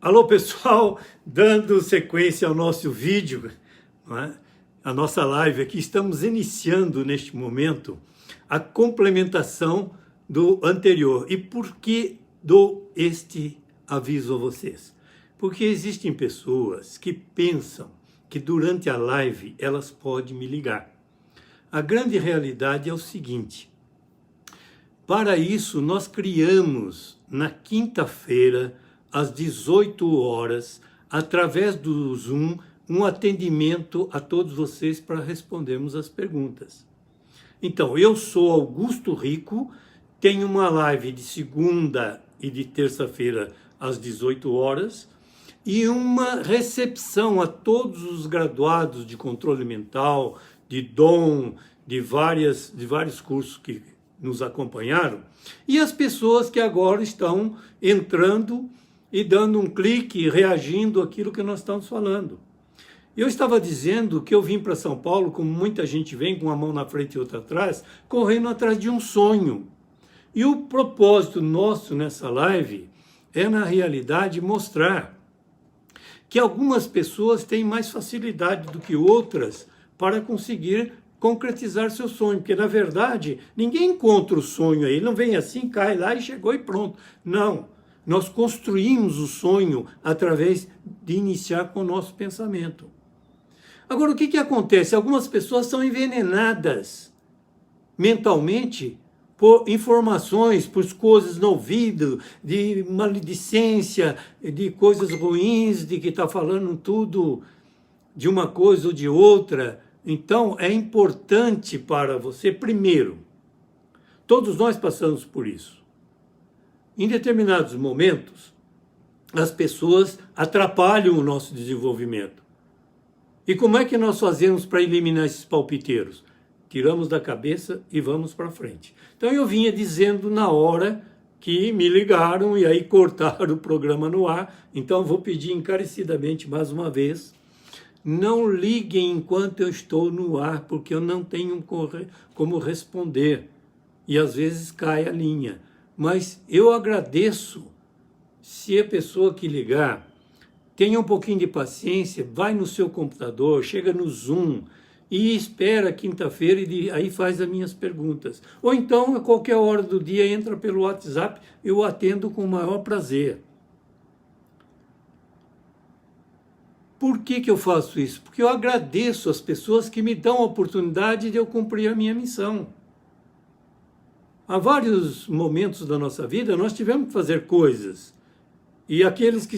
Alô pessoal, dando sequência ao nosso vídeo, não é? A nossa live aqui, estamos iniciando neste momento a complementação do anterior. E por que dou este aviso a vocês? Porque existem pessoas que pensam que durante a live elas podem me ligar. A grande realidade é o seguinte: para isso nós criamos na quinta-feira, às 18 horas, através do Zoom, um atendimento a todos vocês para respondermos as perguntas. Então, eu sou Augusto Rico, tenho uma live de segunda e de terça-feira às 18 horas e uma recepção a todos os graduados de controle mental, de dom, de vários cursos que nos acompanharam, e as pessoas que agora estão entrando e dando um clique, reagindo àquilo que nós estamos falando. Eu estava dizendo que eu vim para São Paulo, como muita gente vem, com uma mão na frente e outra atrás, correndo atrás de um sonho. E o propósito nosso nessa live é, na realidade, mostrar que algumas pessoas têm mais facilidade do que outras para conseguir concretizar seu sonho, porque na verdade ninguém encontra o sonho aí, não vem assim, cai lá e chegou e pronto. Não, nós construímos o sonho através de iniciar com o nosso pensamento. Agora, o que acontece? Algumas pessoas são envenenadas mentalmente por informações, por coisas no ouvido, de maledicência, de coisas ruins, de que está falando tudo de uma coisa ou de outra. Então, é importante para você, primeiro, todos nós passamos por isso. Em determinados momentos, as pessoas atrapalham o nosso desenvolvimento. E como é que nós fazemos para eliminar esses palpiteiros? Tiramos da cabeça e vamos para frente. Então, eu vinha dizendo na hora que me ligaram e aí cortaram o programa no ar. Então, vou pedir encarecidamente mais uma vez: não liguem enquanto eu estou no ar, porque eu não tenho como responder. E às vezes cai a linha. Mas eu agradeço se a pessoa que ligar tenha um pouquinho de paciência, vai no seu computador, chega no Zoom e espera quinta-feira e aí faz as minhas perguntas. Ou então, a qualquer hora do dia, entra pelo WhatsApp, eu atendo com o maior prazer. Por que eu faço isso? Porque eu agradeço as pessoas que me dão a oportunidade de eu cumprir a minha missão. Há vários momentos da nossa vida nós tivemos que fazer coisas. E aqueles que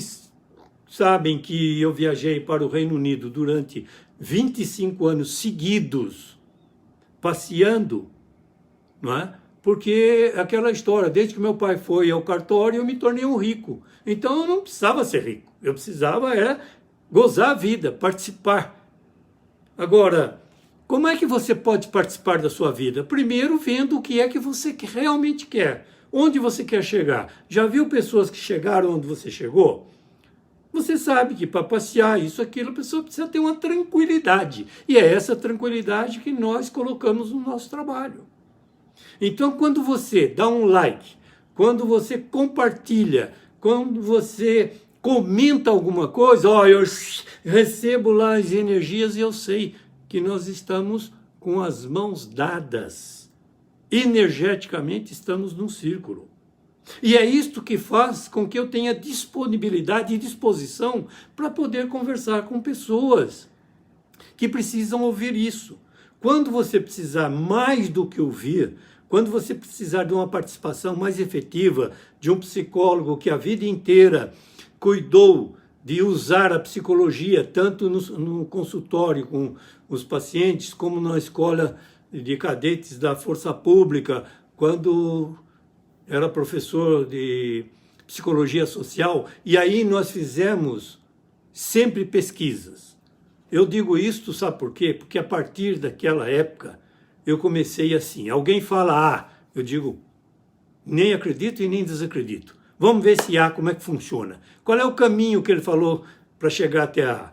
sabem que eu viajei para o Reino Unido durante 25 anos seguidos, passeando, não é? Porque aquela história, desde que meu pai foi ao cartório, eu me tornei um rico. Então eu não precisava ser rico, eu precisava gozar a vida, participar. Agora, como é que você pode participar da sua vida? Primeiro, vendo o que é que você realmente quer, onde você quer chegar. Já viu pessoas que chegaram onde você chegou? Você sabe que para passear, isso, aquilo, a pessoa precisa ter uma tranquilidade. E é essa tranquilidade que nós colocamos no nosso trabalho. Então, quando você dá um like, quando você compartilha, quando você comenta alguma coisa, eu recebo lá as energias e eu sei que nós estamos com as mãos dadas. Energeticamente estamos num círculo. E é isto que faz com que eu tenha disponibilidade e disposição para poder conversar com pessoas que precisam ouvir isso. Quando você precisar mais do que ouvir, quando você precisar de uma participação mais efetiva, de um psicólogo que a vida inteira cuidou de usar a psicologia, tanto no consultório com os pacientes, como na escola de cadetes da Força Pública, quando era professor de psicologia social, e aí nós fizemos sempre pesquisas. Eu digo isto, sabe por quê? Porque a partir daquela época eu comecei assim, alguém fala A, eu digo, nem acredito e nem desacredito. Vamos ver se A, como é que funciona. Qual é o caminho que ele falou para chegar até A?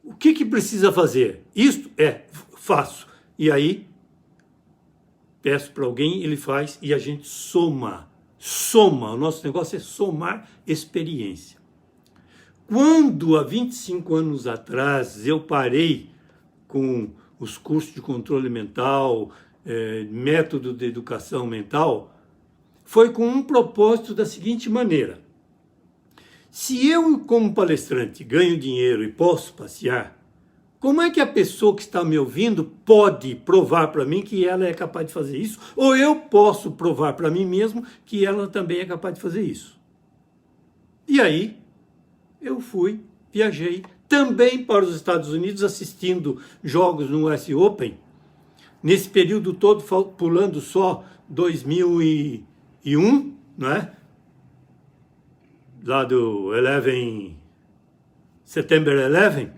O que precisa fazer? Isto faço. E aí peço para alguém, ele faz e a gente soma. O nosso negócio é somar experiência. Quando, há 25 anos atrás, eu parei com os cursos de controle mental, método de educação mental, foi com um propósito da seguinte maneira: se eu, como palestrante, ganho dinheiro e posso passear, como é que a pessoa que está me ouvindo pode provar para mim que ela é capaz de fazer isso? Ou eu posso provar para mim mesmo que ela também é capaz de fazer isso? E aí, eu viajei também para os Estados Unidos, assistindo jogos no US Open. Nesse período todo, pulando só 2001, né? Lá do September 11,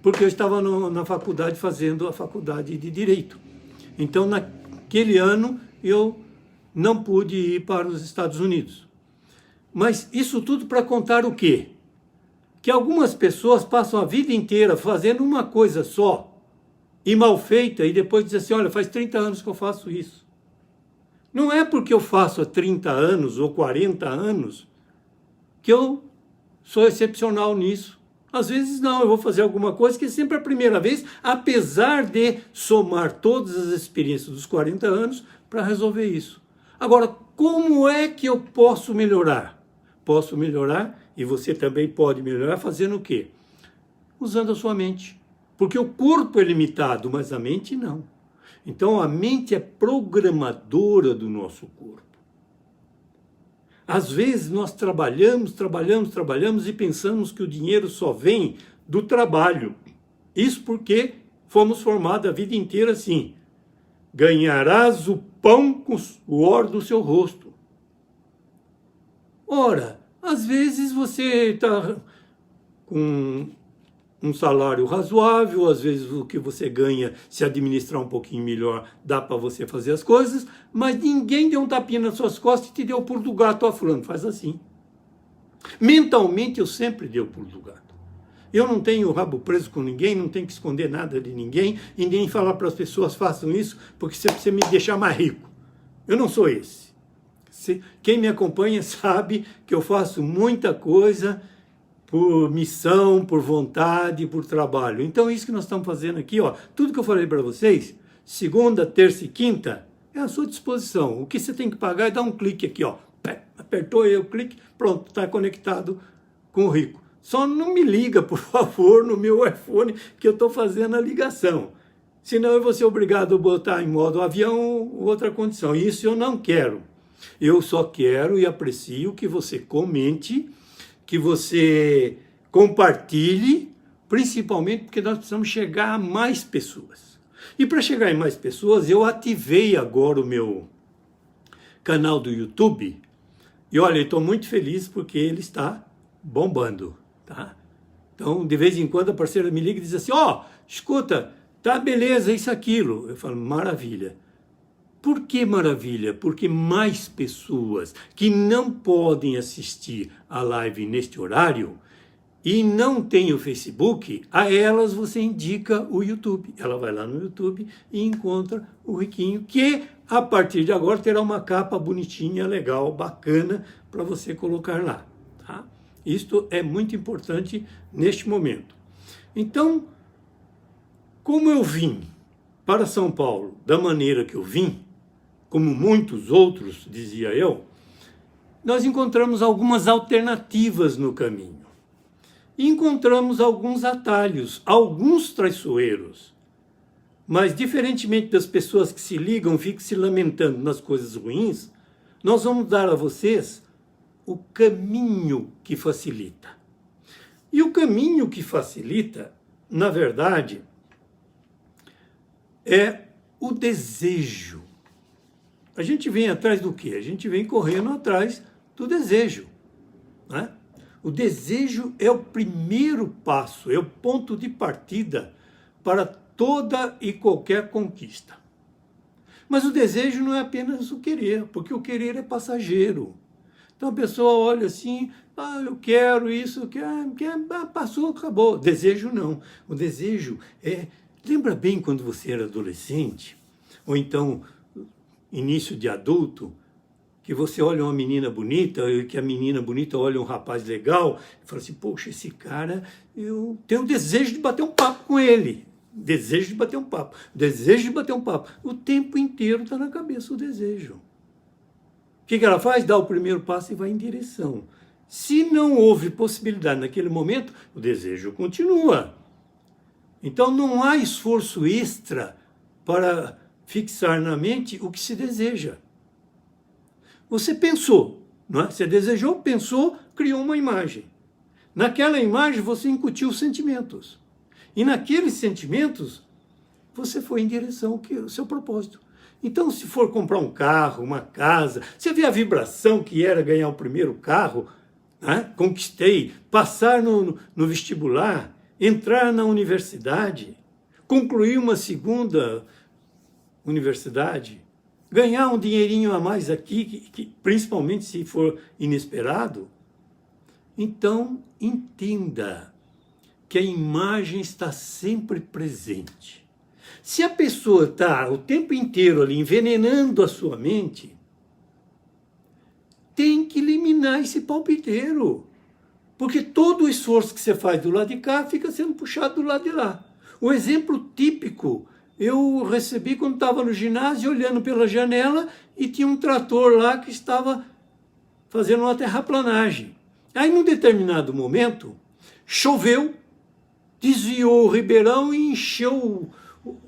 porque eu estava na faculdade fazendo a faculdade de Direito. Então, naquele ano, eu não pude ir para os Estados Unidos. Mas isso tudo para contar o quê? Que algumas pessoas passam a vida inteira fazendo uma coisa só, e mal feita, e depois dizem assim: olha, faz 30 anos que eu faço isso. Não é porque eu faço há 30 anos ou 40 anos que eu sou excepcional nisso. Às vezes não, eu vou fazer alguma coisa que é sempre a primeira vez, apesar de somar todas as experiências dos 40 anos para resolver isso. Agora, como é que eu posso melhorar? Posso melhorar, e você também pode melhorar, fazendo o quê? Usando a sua mente. Porque o corpo é limitado, mas a mente não. Então a mente é programadora do nosso corpo. Às vezes nós trabalhamos e pensamos que o dinheiro só vem do trabalho. Isso porque fomos formados a vida inteira assim: ganharás o pão com o suor do seu rosto. Ora, às vezes você está com um salário razoável, às vezes o que você ganha, se administrar um pouquinho melhor, dá para você fazer as coisas, mas ninguém deu um tapinha nas suas costas e te deu o pulo do gato. Ó, fulano, faz assim. Mentalmente eu sempre dei o pulo do gato. Eu não tenho o rabo preso com ninguém, não tenho que esconder nada de ninguém, e nem falar para as pessoas façam isso, porque você precisa me deixar mais rico. Eu não sou esse. Quem me acompanha sabe que eu faço muita coisa por missão, por vontade, por trabalho. Então, isso que nós estamos fazendo aqui, ó, tudo que eu falei para vocês, segunda, terça e quinta, é à sua disposição. O que você tem que pagar é dar um clique aqui, ó. Apertou aí o clique, pronto, está conectado com o Rico. Só não me liga, por favor, no meu iPhone, que eu estou fazendo a ligação. Senão eu vou ser obrigado a botar em modo avião ou outra condição. Isso eu não quero. Eu só quero e aprecio que você comente, que você compartilhe, principalmente porque nós precisamos chegar a mais pessoas. E para chegar em mais pessoas, eu ativei agora o meu canal do YouTube. E olha, eu estou muito feliz porque ele está bombando, tá? Então, de vez em quando a parceira me liga e diz assim: ó, escuta, tá beleza, isso, aquilo. Eu falo: maravilha. Por que maravilha? Porque mais pessoas que não podem assistir a live neste horário e não tem o Facebook, a elas você indica o YouTube. Ela vai lá no YouTube e encontra o Riquinho, que a partir de agora terá uma capa bonitinha, legal, bacana para você colocar lá. Tá? Isto é muito importante neste momento. Então, como eu vim para São Paulo da maneira que eu vim, como muitos outros, dizia eu, nós encontramos algumas alternativas no caminho. E encontramos alguns atalhos, alguns traiçoeiros. Mas, diferentemente das pessoas que se ligam, ficam se lamentando nas coisas ruins, nós vamos dar a vocês o caminho que facilita. E o caminho que facilita, na verdade, é o desejo. A gente vem atrás do quê? A gente vem correndo atrás do desejo, né? O desejo é o primeiro passo, é o ponto de partida para toda e qualquer conquista. Mas o desejo não é apenas o querer, porque o querer é passageiro. Então a pessoa olha assim: ah, eu quero isso, passou, acabou. Desejo não. O desejo é... Lembra bem quando você era adolescente? Ou então início de adulto, que você olha uma menina bonita, e que a menina bonita olha um rapaz legal, e fala assim, poxa, esse cara, eu tenho desejo de bater um papo com ele. Desejo de bater um papo, desejo de bater um papo. O tempo inteiro está na cabeça o desejo. O que ela faz? Dá o primeiro passo e vai em direção. Se não houve possibilidade naquele momento, o desejo continua. Então não há esforço extra para fixar na mente o que se deseja. Você pensou, não é? Você desejou, pensou, criou uma imagem. Naquela imagem você incutiu sentimentos. E naqueles sentimentos você foi em direção ao seu propósito. Então, se for comprar um carro, uma casa, você vê a vibração que era ganhar o primeiro carro, né? Conquistei, passar no vestibular, entrar na universidade, concluir uma segunda universidade, ganhar um dinheirinho a mais aqui, principalmente se for inesperado. Então, entenda que a imagem está sempre presente. Se a pessoa está o tempo inteiro ali envenenando a sua mente, tem que eliminar esse palpiteiro. Porque todo o esforço que você faz do lado de cá fica sendo puxado do lado de lá. O exemplo típico eu recebi quando estava no ginásio, olhando pela janela, e tinha um trator lá que estava fazendo uma terraplanagem. Aí, num determinado momento, choveu, desviou o ribeirão e encheu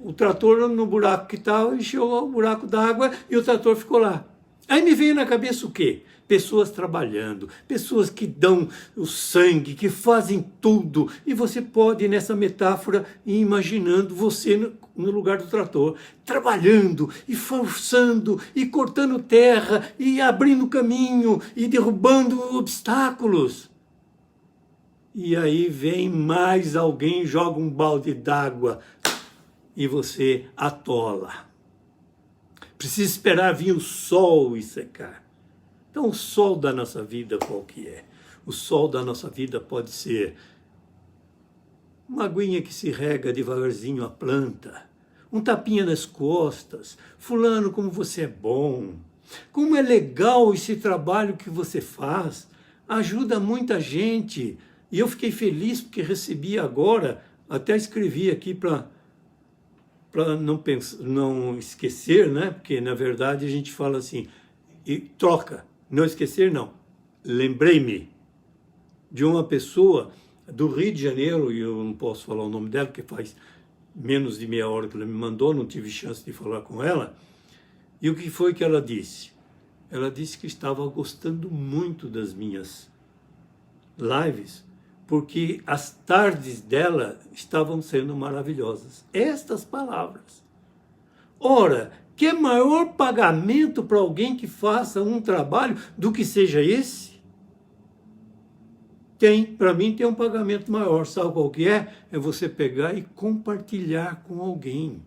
o trator no buraco que estava, encheu o buraco d'água e o trator ficou lá. Aí me veio na cabeça o quê? Pessoas trabalhando, pessoas que dão o sangue, que fazem tudo. E você pode, nessa metáfora, ir imaginando você no lugar do trator, trabalhando e forçando e cortando terra e abrindo caminho e derrubando obstáculos. E aí vem mais alguém, joga um balde d'água e você atola. Precisa esperar vir o sol e secar. Então, o sol da nossa vida, qual que é? O sol da nossa vida pode ser uma aguinha que se rega devagarzinho a planta, um tapinha nas costas, fulano, como você é bom, como é legal esse trabalho que você faz, ajuda muita gente. E eu fiquei feliz porque recebi agora, até escrevi aqui para não esquecer, né? Porque, na verdade, a gente fala assim, e troca. Não esquecer, não. Lembrei-me de uma pessoa do Rio de Janeiro, e eu não posso falar o nome dela, porque faz menos de meia hora que ela me mandou, não tive chance de falar com ela. E o que foi que ela disse? Ela disse que estava gostando muito das minhas lives, porque as tardes dela estavam sendo maravilhosas. Estas palavras. Ora, que maior pagamento para alguém que faça um trabalho do que seja esse? Para mim tem um pagamento maior, sabe qual que é? É você pegar e compartilhar com alguém.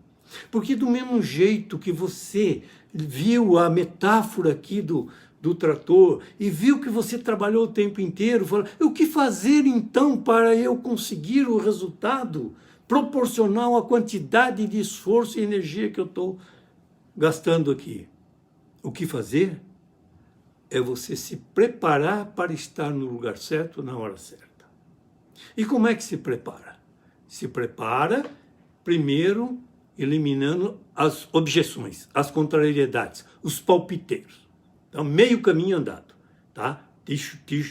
Porque do mesmo jeito que você viu a metáfora aqui do trator e viu que você trabalhou o tempo inteiro, falou, o que fazer então para eu conseguir o resultado proporcional à quantidade de esforço e energia que eu estou gastando aqui? O que fazer é você se preparar para estar no lugar certo na hora certa. E como é que se prepara? Se prepara primeiro eliminando as objeções, as contrariedades, os palpiteiros. Então, meio caminho andado, tá?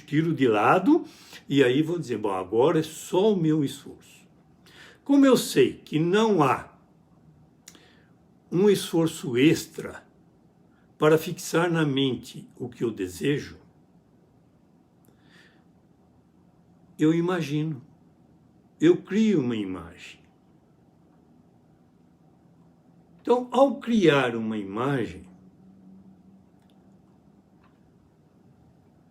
Tiro de lado e aí vou dizer, bom, agora é só o meu esforço. Como eu sei que não há um esforço extra para fixar na mente o que eu desejo, eu imagino, eu crio uma imagem. Então, ao criar uma imagem,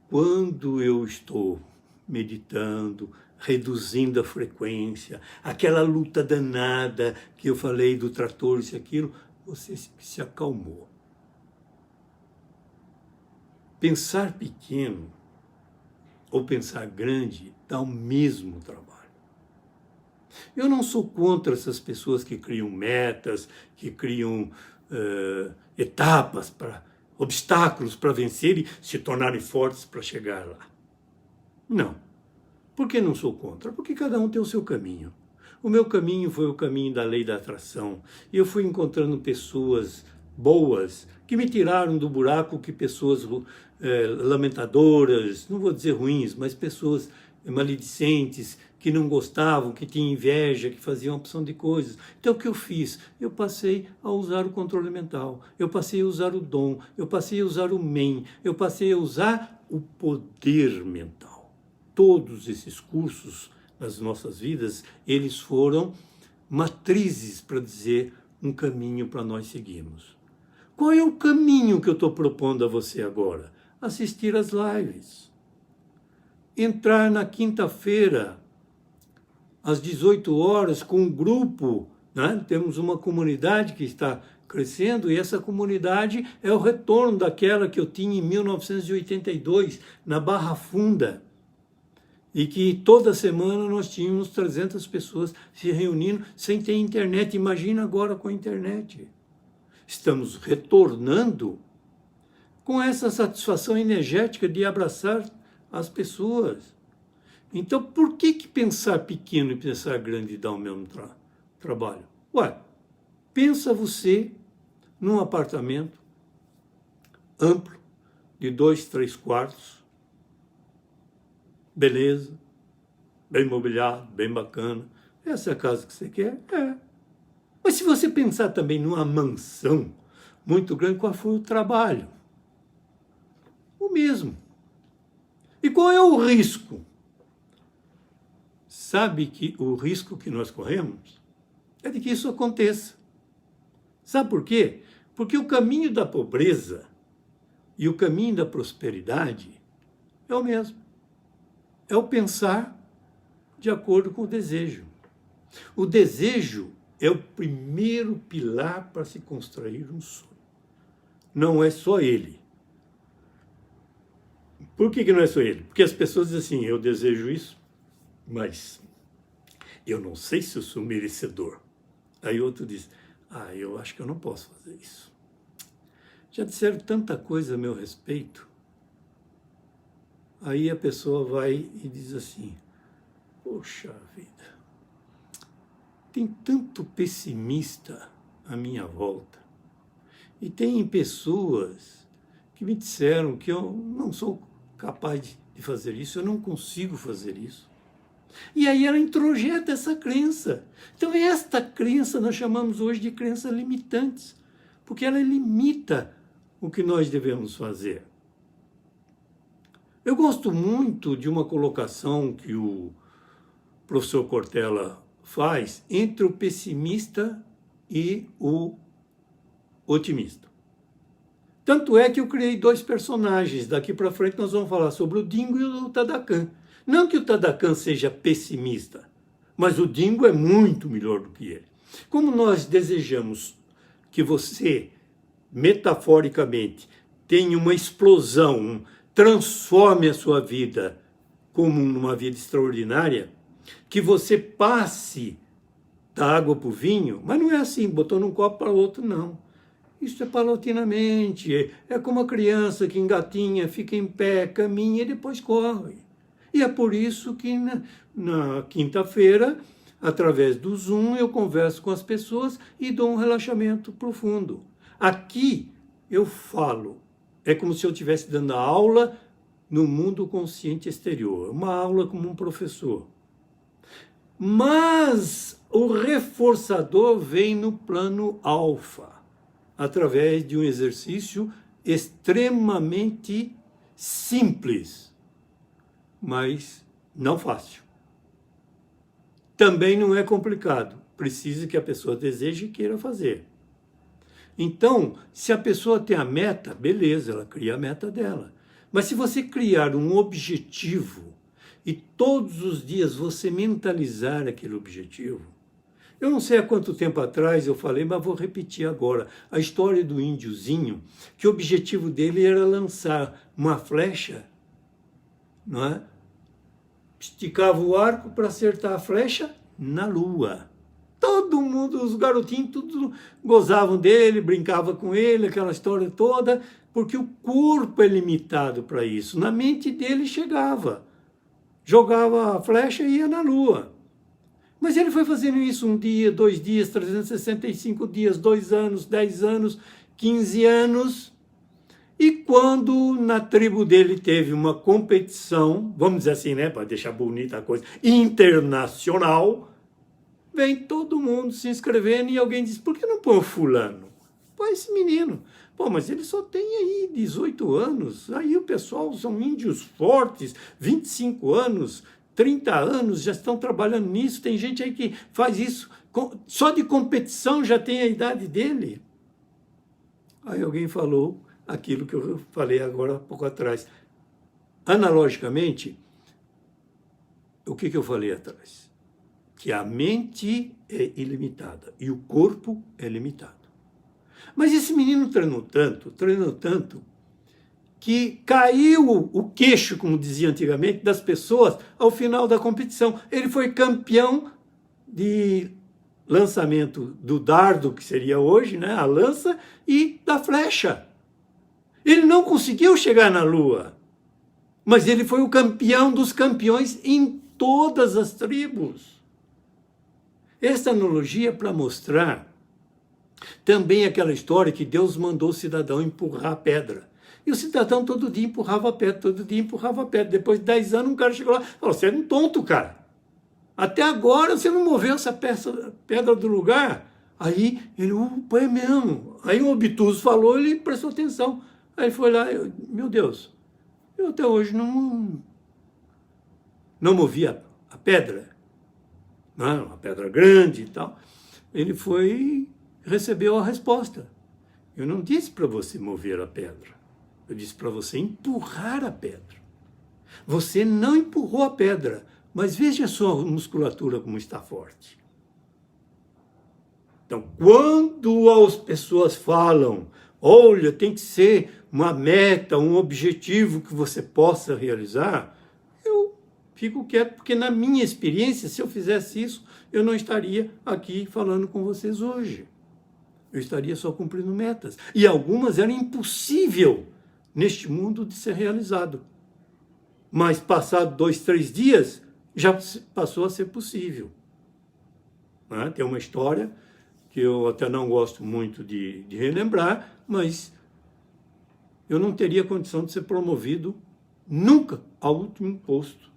quando eu estou meditando, reduzindo a frequência, aquela luta danada que eu falei do trator, isso e aquilo, você se acalmou. Pensar pequeno ou pensar grande dá o mesmo trabalho. Eu não sou contra essas pessoas que criam metas, que criam etapas para obstáculos para vencer e se tornarem fortes para chegar lá. Não. Por que não sou contra? Porque cada um tem o seu caminho. O meu caminho foi o caminho da lei da atração. E eu fui encontrando pessoas boas que me tiraram do buraco que pessoas lamentadoras, não vou dizer ruins, mas pessoas maledicentes, que não gostavam, que tinham inveja, que faziam uma opção de coisas. Então o que eu fiz? Eu passei a usar o controle mental, eu passei a usar o dom, eu passei a usar o MEN, eu passei a usar o poder mental. Todos esses cursos nas nossas vidas, eles foram matrizes para dizer um caminho para nós seguirmos. Qual é o caminho que eu estou propondo a você agora? Assistir às lives. Entrar na quinta-feira, às 18 horas, com um grupo, né? Temos uma comunidade que está crescendo e essa comunidade é o retorno daquela que eu tinha em 1982, na Barra Funda. E que toda semana nós tínhamos 300 pessoas se reunindo sem ter internet. Imagina agora com a internet. Estamos retornando com essa satisfação energética de abraçar as pessoas. Então, por que pensar pequeno e pensar grande dá o mesmo trabalho? Ué, pensa você num apartamento amplo, de 2, 3 quartos, beleza, bem mobiliado, bem bacana. Essa é a casa que você quer? É. Mas se você pensar também numa mansão muito grande, qual foi o trabalho? O mesmo. E qual é o risco? Sabe que o risco que nós corremos é de que isso aconteça. Sabe por quê? Porque o caminho da pobreza e o caminho da prosperidade é o mesmo. É o pensar de acordo com o desejo. O desejo é o primeiro pilar para se construir um sonho. Não é só ele. Por que não é só ele? Porque as pessoas dizem assim, eu desejo isso, mas eu não sei se eu sou merecedor. Aí outro diz, eu acho que eu não posso fazer isso. Já disseram tanta coisa a meu respeito. Aí a pessoa vai e diz assim, poxa vida, tem tanto pessimista à minha volta. E tem pessoas que me disseram que eu não sou capaz de fazer isso, eu não consigo fazer isso. E aí ela introjeta essa crença. Então esta crença nós chamamos hoje de crenças limitantes, porque ela limita o que nós devemos fazer. Eu gosto muito de uma colocação que o professor Cortella faz entre o pessimista e o otimista. Tanto é que eu criei 2 personagens. Daqui para frente nós vamos falar sobre o Dingo e o Tadakan. Não que o Tadakan seja pessimista, mas o Dingo é muito melhor do que ele. Como nós desejamos que você, metaforicamente, tenha uma explosão, transforme a sua vida como numa vida extraordinária, que você passe da água para o vinho, mas não é assim, botou num copo para o outro, não. Isso é paulatinamente, é como a criança que engatinha, fica em pé, caminha e depois corre. E é por isso que na quinta-feira, através do Zoom, eu converso com as pessoas e dou um relaxamento profundo. Aqui eu falo, é como se eu estivesse dando aula no mundo consciente exterior, uma aula como um professor. Mas o reforçador vem no plano alfa, através de um exercício extremamente simples, mas não fácil. Também não é complicado, precisa que a pessoa deseje e queira fazer. Então, se a pessoa tem a meta, beleza, ela cria a meta dela. Mas se você criar um objetivo e todos os dias você mentalizar aquele objetivo, eu não sei há quanto tempo atrás eu falei, mas vou repetir agora, a história do índiozinho, que o objetivo dele era lançar uma flecha, não é? Esticava o arco para acertar a flecha na lua. Todo mundo, os garotinhos, tudo gozavam dele, brincavam com ele, aquela história toda. porque o corpo é limitado para isso. Na mente dele chegava, jogava a flecha e ia na Lua. Mas ele foi fazendo isso 1 dia, 2 dias, 365 dias, 2 anos, 10 anos, 15 anos. E quando na tribo dele teve uma competição, vamos dizer assim, né, para deixar bonita a coisa, internacional, vem todo mundo se inscrevendo e alguém diz, por que não põe o fulano? Põe esse menino. Pô, mas ele só tem aí 18 anos, aí o pessoal são índios fortes, 25 anos, 30 anos, já estão trabalhando nisso, tem gente aí que faz isso, só de competição já tem a idade dele. Aí alguém falou aquilo que eu falei agora há pouco atrás. Analogicamente, o que eu falei atrás? Que a mente é ilimitada e o corpo é limitado. Mas esse menino treinou tanto, que caiu o queixo, como dizia antigamente, das pessoas ao final da competição. Ele foi campeão de lançamento do dardo, que seria hoje, né, a lança, e da flecha. Ele não conseguiu chegar na Lua, mas ele foi o campeão dos campeões em todas as tribos. Essa analogia é para mostrar também aquela história que Deus mandou o cidadão empurrar a pedra. E o cidadão todo dia empurrava a pedra, todo dia empurrava a pedra. Depois de 10 anos, um cara chegou lá e falou, você é um tonto, cara. Até agora você não moveu essa pedra do lugar. Aí ele, pô, é mesmo. Aí o obtuso falou, ele prestou atenção. Aí ele foi lá, meu Deus, eu até hoje não movi a pedra. Não, uma pedra grande e tal. Ele foi e recebeu a resposta. Eu não disse para você mover a pedra. Eu disse para você empurrar a pedra. Você não empurrou a pedra, mas veja a sua musculatura como está forte. Então, quando as pessoas falam, olha, tem que ser uma meta, um objetivo que você possa realizar, eu fico quieto, porque na minha experiência, se eu fizesse isso, eu não estaria aqui falando com vocês hoje. Eu estaria só cumprindo metas. E algumas eram impossível neste mundo de ser realizado. Mas passado 2, 3 dias, já passou a ser possível. Né? Tem uma história que eu até não gosto muito de relembrar, mas eu não teria condição de ser promovido nunca ao último posto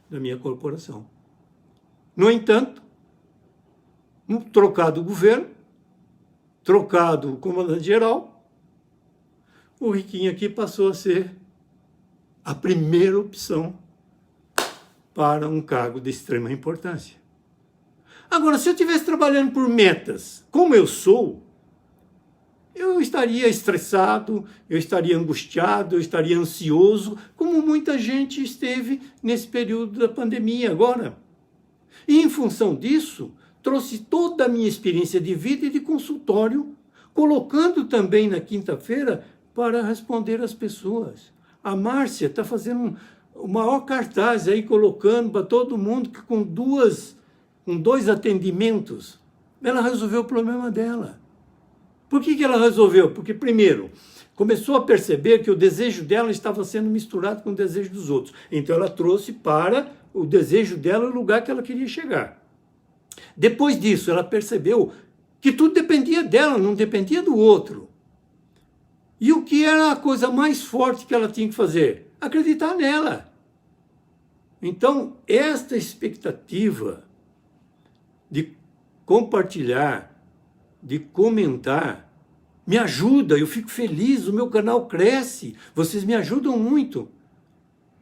da minha corporação. No entanto, trocado o governo, trocado o comandante-geral, o Riquinho aqui passou a ser a primeira opção para um cargo de extrema importância. Agora, se eu estivesse trabalhando por metas, como eu sou, eu estaria estressado, eu estaria angustiado, eu estaria ansioso, como muita gente esteve nesse período da pandemia agora. E, em função disso, trouxe toda a minha experiência de vida e de consultório, colocando também na quinta-feira para responder às pessoas. A Márcia está fazendo o maior cartaz aí, colocando para todo mundo que com 2 atendimentos, ela resolveu o problema dela. Por que ela resolveu? Porque, primeiro, começou a perceber que o desejo dela estava sendo misturado com o desejo dos outros. Então, ela trouxe para o desejo dela o lugar que ela queria chegar. Depois disso, ela percebeu que tudo dependia dela, não dependia do outro. E o que era a coisa mais forte que ela tinha que fazer? Acreditar nela. Então, esta expectativa de compartilhar, de comentar, me ajuda, eu fico feliz, o meu canal cresce, vocês me ajudam muito,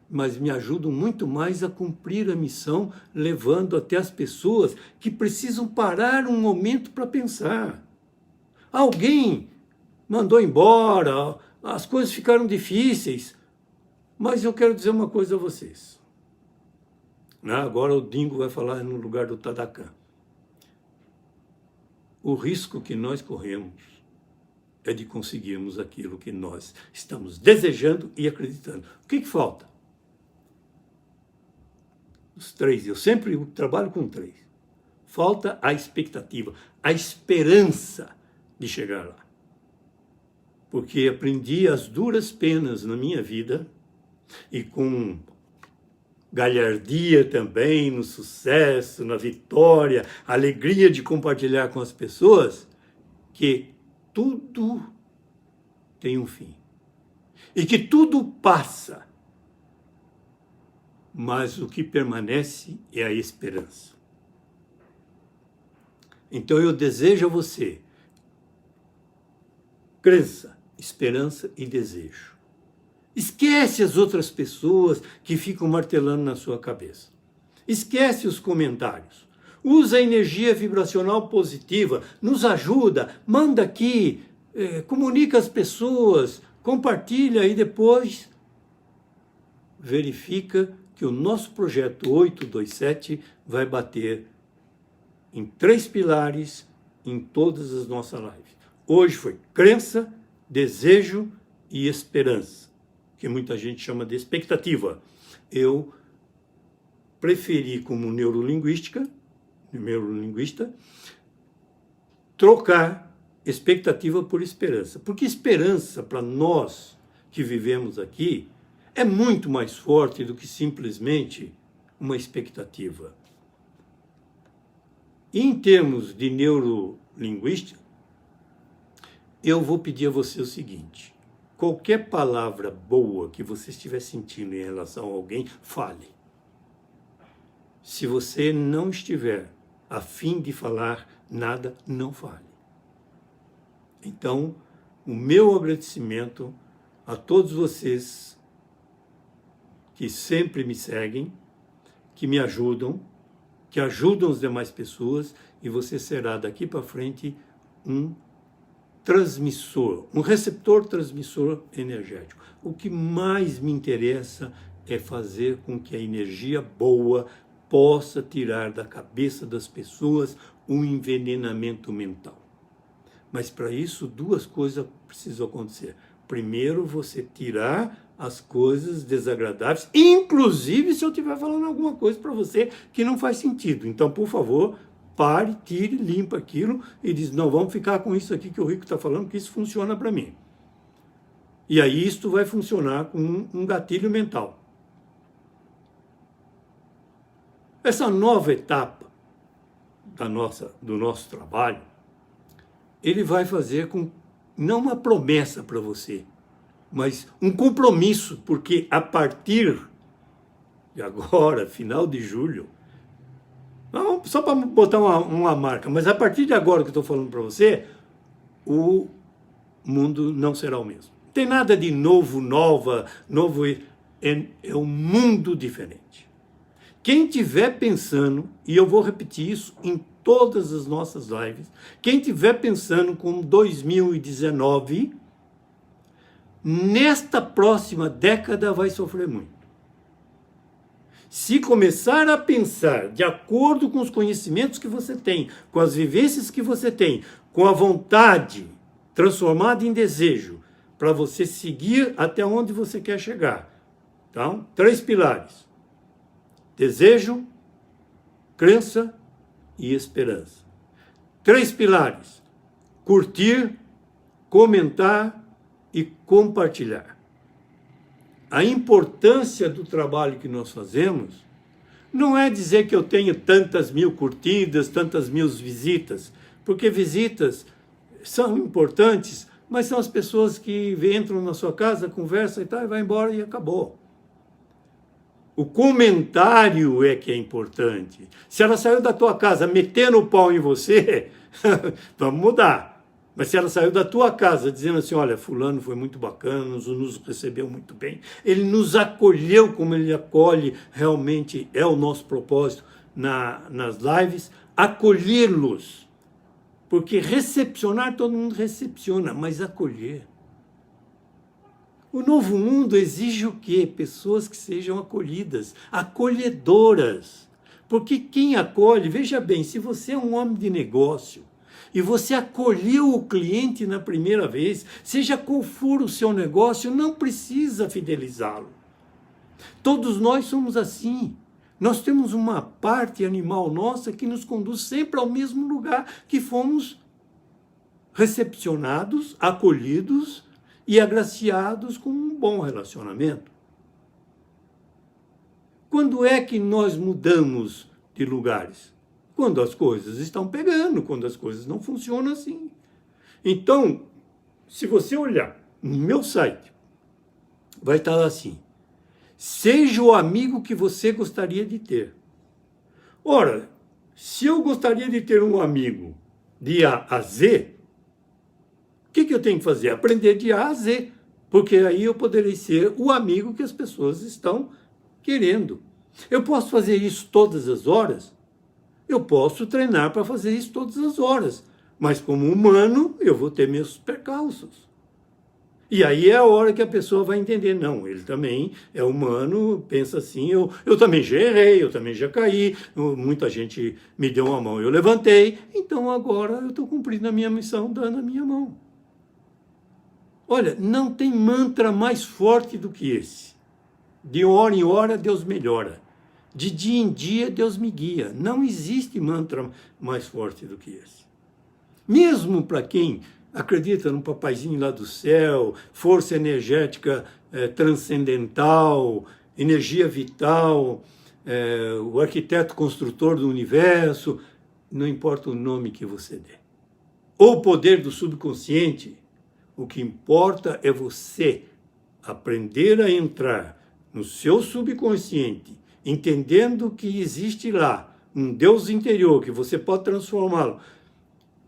mas me ajudam muito mais a cumprir a missão, levando até as pessoas que precisam parar um momento para pensar. Alguém mandou embora, as coisas ficaram difíceis, mas eu quero dizer uma coisa a vocês. Agora o Dingo vai falar no lugar do Tadakan. O risco que nós corremos é de conseguirmos aquilo que nós estamos desejando e acreditando. O que falta? Os 3, eu sempre trabalho com 3. Falta a expectativa, a esperança de chegar lá. porque aprendi as duras penas na minha vida, e com galhardia também, no sucesso, na vitória, alegria de compartilhar com as pessoas, que tudo tem um fim. E que tudo passa, mas o que permanece é a esperança. Então eu desejo a você crença, esperança e desejo. Esquece as outras pessoas que ficam martelando na sua cabeça. Esquece os comentários. Usa a energia vibracional positiva, nos ajuda, manda aqui, comunica as pessoas, compartilha e depois verifica que o nosso projeto 827 vai bater em 3 pilares em todas as nossas lives. Hoje foi crença, desejo e esperança, que muita gente chama de expectativa. Eu preferi, como neurolinguista, trocar expectativa por esperança. Porque esperança, para nós que vivemos aqui, é muito mais forte do que simplesmente uma expectativa. E em termos de neurolinguística, eu vou pedir a você o seguinte: qualquer palavra boa que você estiver sentindo em relação a alguém, fale. Se você não estiver a fim de falar nada, não fale. Então, o meu agradecimento a todos vocês que sempre me seguem, que me ajudam, que ajudam as demais pessoas, e você será daqui para frente um transmissor, um receptor transmissor energético. O que mais me interessa é fazer com que a energia boa possa tirar da cabeça das pessoas um envenenamento mental. Mas para isso, 2 coisas precisam acontecer. Primeiro, você tirar as coisas desagradáveis, inclusive se eu estiver falando alguma coisa para você que não faz sentido. Então, por favor, pare, tire, limpa aquilo e diz: não, vamos ficar com isso aqui que o Rico está falando, que isso funciona para mim. E aí isto vai funcionar com um gatilho mental. Essa nova etapa do nosso trabalho, ele vai fazer com, não uma promessa para você, mas um compromisso, porque a partir de agora, final de julho, não, só para botar uma marca, mas a partir de agora que eu estou falando para você, o mundo não será o mesmo. Não tem nada de novo, é um mundo diferente. Quem estiver pensando, e eu vou repetir isso em todas as nossas lives, quem estiver pensando com 2019, nesta próxima década vai sofrer muito. Se começar a pensar de acordo com os conhecimentos que você tem, com as vivências que você tem, com a vontade transformada em desejo, para você seguir até onde você quer chegar. Então, 3 pilares: desejo, crença e esperança. 3 pilares: curtir, comentar e compartilhar. A importância do trabalho que nós fazemos não é dizer que eu tenho tantas mil curtidas, tantas mil visitas, porque visitas são importantes, mas são as pessoas que entram na sua casa, conversam e tal, e vai embora e acabou. O comentário é que é importante. Se ela saiu da tua casa metendo o pau em você, vamos mudar. Mas se ela saiu da tua casa dizendo assim: olha, fulano foi muito bacana, nos recebeu muito bem, ele nos acolheu como ele acolhe, realmente é o nosso propósito nas lives, acolhê-los. Porque recepcionar, todo mundo recepciona, mas acolher. O novo mundo exige o quê? Pessoas que sejam acolhidas, acolhedoras. Porque quem acolhe, veja bem, se você é um homem de negócio, e você acolheu o cliente na primeira vez, seja qual for o seu negócio, não precisa fidelizá-lo. Todos nós somos assim. Nós temos uma parte animal nossa que nos conduz sempre ao mesmo lugar que fomos recepcionados, acolhidos, e agraciados com um bom relacionamento. Quando é que nós mudamos de lugares? Quando as coisas estão pegando, quando as coisas não funcionam assim. Então, se você olhar no meu site, vai estar assim: seja o amigo que você gostaria de ter. Ora, se eu gostaria de ter um amigo de A a Z, o que eu tenho que fazer? Aprender de A a Z, porque aí eu poderei ser o amigo que as pessoas estão querendo. Eu posso fazer isso todas as horas? Eu posso treinar para fazer isso todas as horas, mas como humano eu vou ter meus percalços. E aí é a hora que a pessoa vai entender, não, ele também é humano, pensa assim, eu também já errei, eu também já caí, muita gente me deu uma mão, eu levantei, então agora eu estou cumprindo a minha missão, dando a minha mão. Olha, não tem mantra mais forte do que esse. De hora em hora, Deus melhora. De dia em dia, Deus me guia. Não existe mantra mais forte do que esse. Mesmo para quem acredita no papaizinho lá do céu, força energética transcendental, energia vital, o arquiteto construtor do universo, não importa o nome que você dê. Ou o poder do subconsciente, o que importa é você aprender a entrar no seu subconsciente, entendendo que existe lá um Deus interior, que você pode transformá-lo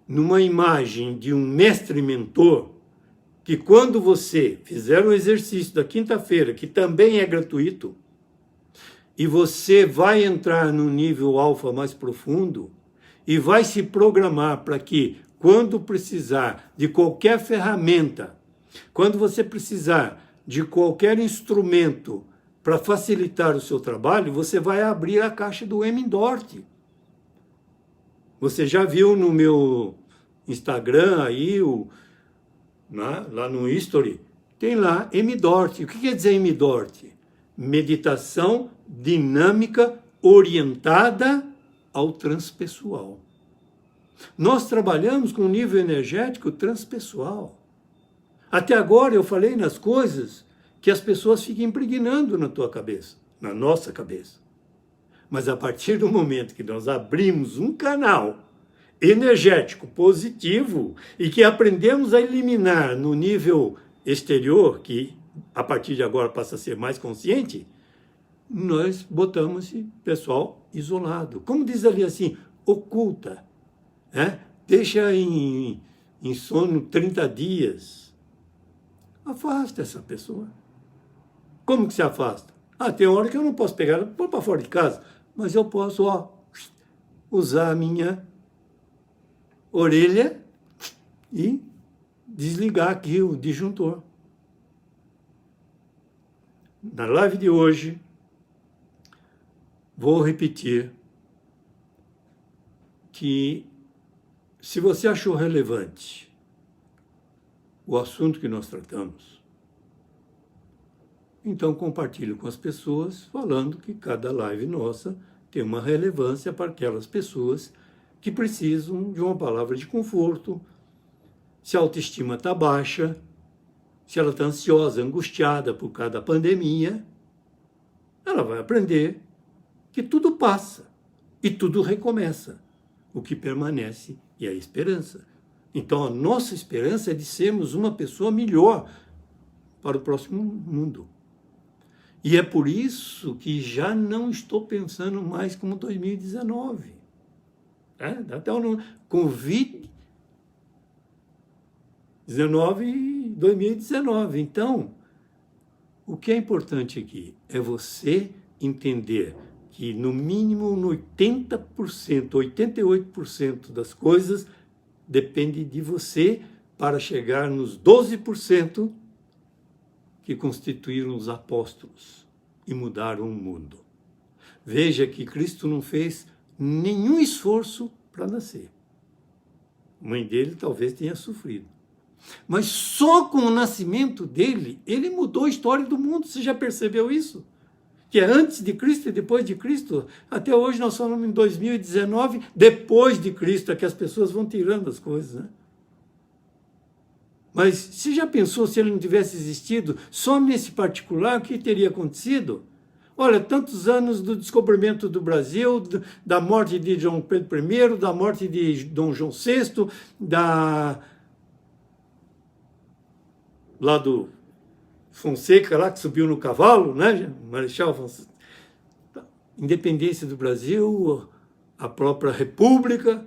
numa imagem de um mestre mentor, que quando você fizer o exercício da quinta-feira, que também é gratuito, e você vai entrar no nível alfa mais profundo, e vai se programar para que, quando precisar de qualquer ferramenta, quando você precisar de qualquer instrumento para facilitar o seu trabalho, você vai abrir a caixa do M-Dort. Você já viu no meu Instagram aí, lá no History, tem lá M-Dort. O que quer dizer M-Dort? Meditação dinâmica orientada ao transpessoal. Nós trabalhamos com um nível energético transpessoal. Até agora eu falei nas coisas que as pessoas ficam impregnando na tua cabeça, na nossa cabeça. Mas a partir do momento que nós abrimos um canal energético positivo e que aprendemos a eliminar no nível exterior, que a partir de agora passa a ser mais consciente, nós botamos esse pessoal isolado. Como diz ali assim, oculta. Deixa em sono 30 dias. Afasta essa pessoa. Como que se afasta? Tem hora que eu não posso pegar ela, pôr para fora de casa, mas eu posso usar a minha orelha e desligar aqui o disjuntor. Na live de hoje, vou repetir que se você achou relevante o assunto que nós tratamos, então compartilhe com as pessoas, falando que cada live nossa tem uma relevância para aquelas pessoas que precisam de uma palavra de conforto. Se a autoestima está baixa, se ela está ansiosa, angustiada por causa da pandemia, ela vai aprender que tudo passa e tudo recomeça. O que permanece é a esperança. Então, a nossa esperança é de sermos uma pessoa melhor para o próximo mundo. E é por isso que já não estou pensando mais como 2019. Até o Covid-19 e 2019. Então, o que é importante aqui é você entender que no mínimo no 80%, 88% das coisas depende de você para chegar nos 12% que constituíram os apóstolos e mudaram o mundo. Veja que Cristo não fez nenhum esforço para nascer. A mãe dele talvez tenha sofrido. Mas só com o nascimento dele, ele mudou a história do mundo. Você já percebeu isso? Que é antes de Cristo e depois de Cristo. Até hoje nós falamos em 2019, depois de Cristo, é que as pessoas vão tirando as coisas, né? Mas você já pensou se ele não tivesse existido? Só nesse particular, o que teria acontecido? Olha, tantos anos do descobrimento do Brasil, da morte de João Pedro I, da morte de Dom João VI, lá do Fonseca, lá que subiu no cavalo, né? Marechal Fonseca. Independência do Brasil, a própria República,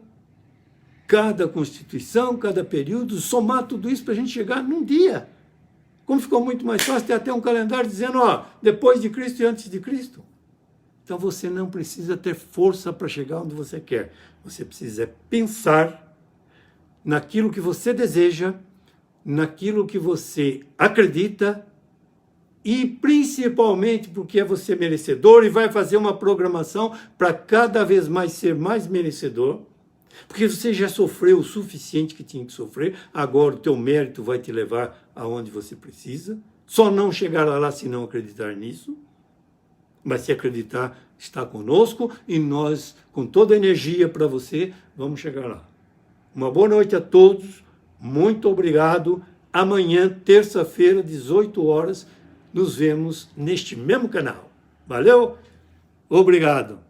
cada Constituição, cada período, somar tudo isso para a gente chegar num dia. Como ficou muito mais fácil, tem até um calendário dizendo, ó, depois de Cristo e antes de Cristo. Então você não precisa ter força para chegar onde você quer. Você precisa pensar naquilo que você deseja, naquilo que você acredita e principalmente porque você é merecedor e vai fazer uma programação para cada vez mais ser mais merecedor. Porque você já sofreu o suficiente que tinha que sofrer, agora o teu mérito vai te levar aonde você precisa. Só não chegará lá se não acreditar nisso. Mas se acreditar, está conosco e nós, com toda a energia para você, vamos chegar lá. Uma boa noite a todos, muito obrigado. Amanhã, terça-feira, 18 horas, nos vemos neste mesmo canal. Valeu? Obrigado.